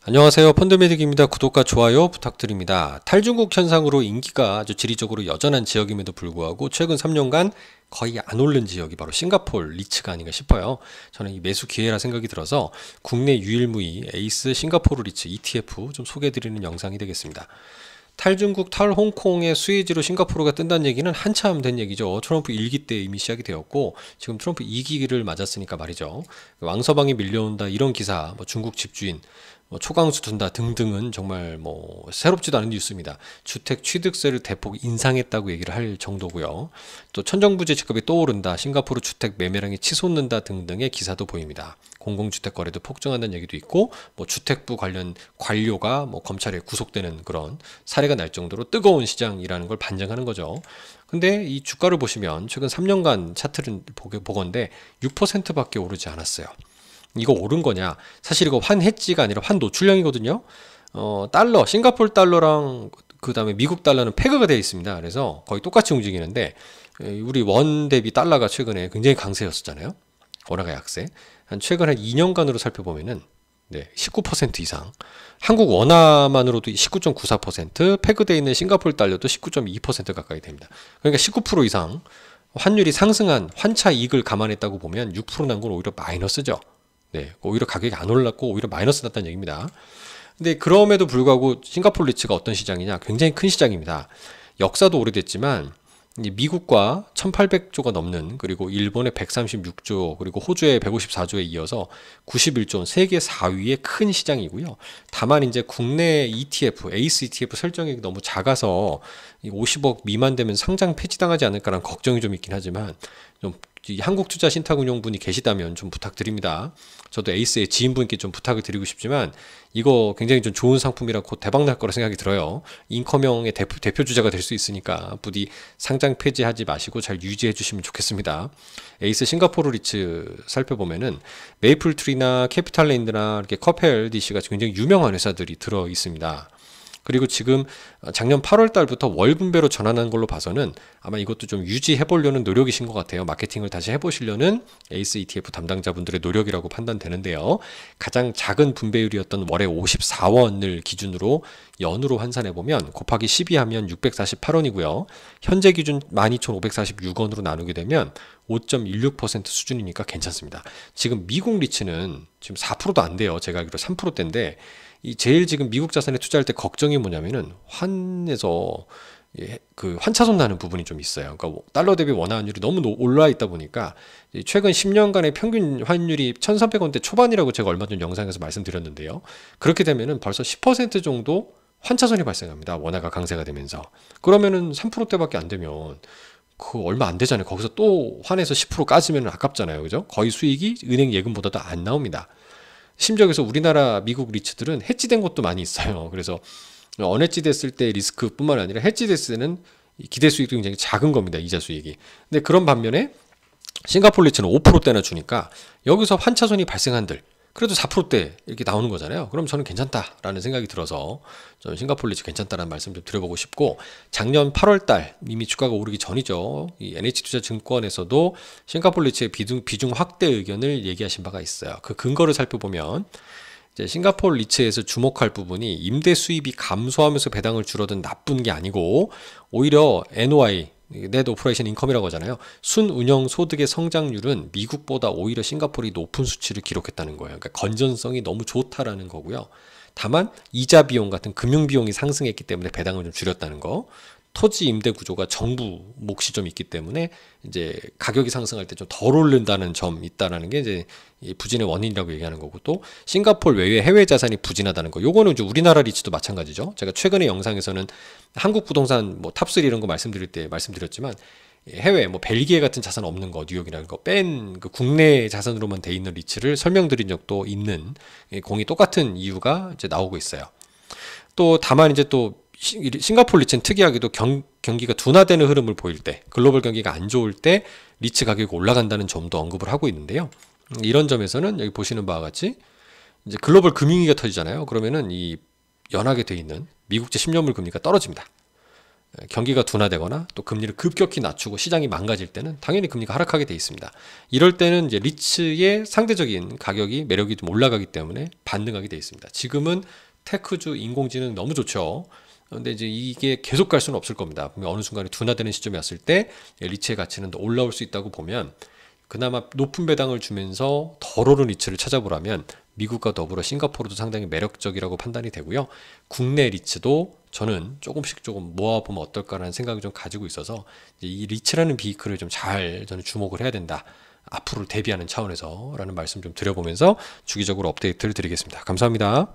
안녕하세요. 펀드메딕입니다. 구독과 좋아요 부탁드립니다. 탈중국 현상으로 인기가 아주 지리적으로 여전한 지역임에도 불구하고 최근 3년간 거의 안 오른 지역이 바로 싱가포르 리츠가 아닌가 싶어요. 저는 이 매수 기회라 생각이 들어서 국내 유일무이 에이스 싱가포르 리츠 ETF 좀 소개해드리는 영상이 되겠습니다. 탈중국, 탈홍콩의 수혜지로 싱가포르가 뜬다는 얘기는 한참 된 얘기죠. 트럼프 1기 때 이미 시작이 되었고 지금 트럼프 2기를 맞았으니까 말이죠. 왕서방이 밀려온다 이런 기사, 중국 집주인 초강수 둔다 등등은 정말 새롭지도 않은 뉴스입니다. 주택 취득세를 대폭 인상했다고 얘기를 할 정도고요. 또 천정부지 집값이 또 오른다, 싱가포르 주택 매매량이 치솟는다 등등의 기사도 보입니다. 공공주택 거래도 폭증한다는 얘기도 있고 주택부 관련 관료가 검찰에 구속되는 그런 사례가 날 정도로 뜨거운 시장이라는 걸 반증하는 거죠. 근데 이 주가를 보시면 최근 3년간 차트를 보건데 6%밖에 오르지 않았어요. 이거 오른 거냐? 사실 이거 환해지가 아니라 환노출량이거든요. 달러, 싱가포르 달러랑 그 다음에 미국 달러는 페그가 되어 있습니다. 그래서 거의 똑같이 움직이는데 우리 원 대비 달러가 최근에 굉장히 강세였었잖아요. 원화가 약세. 최근 한 2년간으로 살펴보면은 19% 이상. 한국 원화만으로도 19.94%, 페그되어 있는 싱가포르 달러도 19.2% 가까이 됩니다. 그러니까 19% 이상 환율이 상승한 환차 이익을 감안했다고 보면 6% 난 건 오히려 마이너스죠. 오히려 가격이 안 올랐고 오히려 마이너스 났다는 얘기입니다. 근데 그럼에도 불구하고 싱가포르 리츠가 어떤 시장이냐? 굉장히 큰 시장입니다. 역사도 오래됐지만 미국과 1800조가 넘는, 그리고 일본의 136조, 그리고 호주의 154조에 이어서 91조 원, 세계 4위의 큰 시장이고요. 다만 이제 국내 ETF, 에이스 ETF 설정액이 너무 작아서 50억 미만 되면 상장 폐지당하지 않을까라는 걱정이 좀 있긴 하지만 좀 한국투자신탁운용분이 계시다면 좀 부탁드립니다. 저도 에이스의 지인분께 좀 부탁을 드리고 싶지만 이거 굉장히 좀 좋은 상품이라 곧 대박 날 거라 생각이 들어요. 인커명의 대표 주자가 될 수 있으니까 부디 상장 폐지하지 마시고 잘 유지해 주시면 좋겠습니다. 에이스 싱가포르 리츠 살펴보면은 메이플트리나 캐피탈랜드나 이렇게 커펠DC가 굉장히 유명한 회사들이 들어 있습니다. 그리고 지금 작년 8월 달부터 월 분배로 전환한 걸로 봐서는 아마 이것도 좀 유지해 보려는 노력이신 것 같아요. 마케팅을 다시 해보시려는 에이스 ETF 담당자분들의 노력이라고 판단되는데요. 가장 작은 분배율이었던 월에 54원을 기준으로 연으로 환산해보면 곱하기 12 하면 648원이고요. 현재 기준 12,546원으로 나누게 되면 5.16% 수준이니까 괜찮습니다. 지금 미국 리츠는 지금 4%도 안 돼요. 제가 알기로 3%대인데 이 제일 지금 미국 자산에 투자할 때 걱정이 뭐냐면은 환에서 그 환차손 나는 부분이 좀 있어요. 그러니까 달러 대비 원화 환율이 너무 올라 있다 보니까 최근 10년간의 평균 환율이 1,300원대 초반이라고 제가 얼마 전 영상에서 말씀드렸는데요. 그렇게 되면은 벌써 10% 정도 환차손이 발생합니다. 원화가 강세가 되면서. 그러면은 3%대밖에 안 되면 그 얼마 안 되잖아요. 거기서 또 환에서 10% 까지면 아깝잖아요. 그죠? 거의 수익이 은행 예금보다도 안 나옵니다. 심지어 그래서 우리나라 미국 리츠들은 해지된 것도 많이 있어요. 그래서 언해지 됐을 때 리스크뿐만 아니라 해지 됐을 때는 기대 수익도 굉장히 작은 겁니다. 이자 수익이. 근데 그런 반면에 싱가포르 리츠는 5%대나 주니까 여기서 환차손이 발생한들 그래도 4%대 이렇게 나오는 거잖아요. 그럼 저는 괜찮다라는 생각이 들어서 저는 싱가포르 리츠 괜찮다라는 말씀 좀 드려보고 싶고, 작년 8월 달 이미 주가가 오르기 전이죠. 이 NH투자증권에서도 싱가포르 리츠의 비중 확대 의견을 얘기하신 바가 있어요. 그 근거를 살펴보면 이제 싱가포르 리츠에서 주목할 부분이 임대 수입이 감소하면서 배당을 줄어든 나쁜 게 아니고 오히려 NOI 넷 오퍼레이션 인컴이라고 하잖아요. 순운영 소득의 성장률은 미국보다 오히려 싱가포르이 높은 수치를 기록했다는 거예요. 그러니까 건전성이 너무 좋다라는 거고요. 다만 이자 비용 같은 금융 비용이 상승했기 때문에 배당을 좀 줄였다는 거. 토지 임대 구조가 정부 몫이 좀 있기 때문에 이제 가격이 상승할 때 좀 덜 오른다는 점이 있다라는 게 이제 부진의 원인이라고 얘기하는 거고, 또 싱가포르 외에 해외 자산이 부진하다는 거. 요거는 이제 우리나라 리츠도 마찬가지죠. 제가 최근에 영상에서는 한국 부동산 탑3 이런 거 말씀드릴 때 말씀드렸지만 해외 벨기에 같은 자산 없는 거, 뉴욕이라는 거 뺀 그 국내 자산으로만 돼 있는 리츠를 설명드린 적도 있는, 공이 똑같은 이유가 이제 나오고 있어요. 또 다만 이제 또 싱가포르 리츠는 특이하게도 경기가 둔화되는 흐름을 보일 때, 글로벌 경기가 안 좋을 때 리츠 가격이 올라간다는 점도 언급을 하고 있는데요. 이런 점에서는 여기 보시는 바와 같이 이제 글로벌 금융위기가 터지잖아요. 그러면은 이 연하게 돼 있는 미국제 10년물 금리가 떨어집니다. 경기가 둔화되거나 또 금리를 급격히 낮추고 시장이 망가질 때는 당연히 금리가 하락하게 돼 있습니다. 이럴 때는 이제 리츠의 상대적인 가격이 매력이 좀 올라가기 때문에 반등하게 돼 있습니다. 지금은 테크주 인공지능 너무 좋죠. 근데 이제 이게 계속 갈 수는 없을 겁니다. 어느 순간에 둔화되는 시점이 왔을 때 리츠의 가치는 더 올라올 수 있다고 보면 그나마 높은 배당을 주면서 덜 오른 리츠를 찾아보라면 미국과 더불어 싱가포르도 상당히 매력적이라고 판단이 되고요. 국내 리츠도 저는 조금씩 조금 모아보면 어떨까라는 생각을 좀 가지고 있어서 이 리츠라는 비이클을 좀 잘 저는 주목을 해야 된다. 앞으로 대비하는 차원에서 라는 말씀 좀 드려보면서 주기적으로 업데이트를 드리겠습니다. 감사합니다.